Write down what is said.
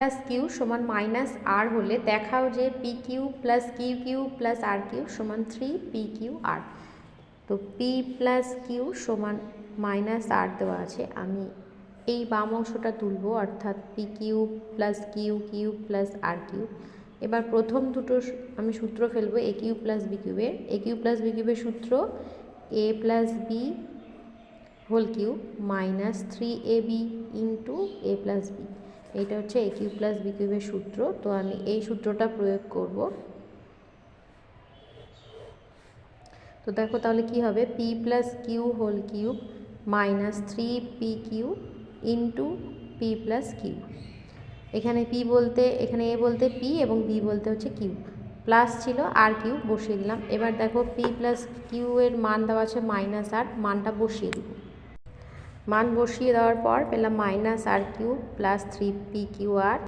Plus Q সমান minus R হলে দেখাও যে P Q plus Q Q plus R Q সমান 3 PQR। তো পি প্লাস কিউ সমান মাইনাস আর দেওয়া আছে, আমি এই বাম অংশটা তুলব, অর্থাৎ P Q plus Q Q plus R Q. এবার প্রথম দুটো আমি সূত্র ফেলবো এ কিউ প্লাস বি কিউবের। এ কিউ প্লাস বি কিউবের সূত্র A plus B whole cube minus 3AB into A plus B. এইটা হচ্ছে এ কিউ প্লাস বি কিউবের সূত্র। তো আমি এই সূত্রটা প্রয়োগ করব। তো দেখো তাহলে কি হবে, P plus Q whole cube minus 3PQ into P plus Q. এখানে পি বলতে, এখানে এ বলতে পি এবং বি বলতে হচ্ছে কিউ, প্লাস ছিল আর কিউ বসিয়ে দিলাম। এবার দেখো পি প্লাস কিউ এর মান দেওয়া আছে মাইনাস আর, মানটা বসিয়ে দিব। মান বসিয়ে দেওয়ার পর পেলাম মাইনাস আর কিউ প্লাস 3PQR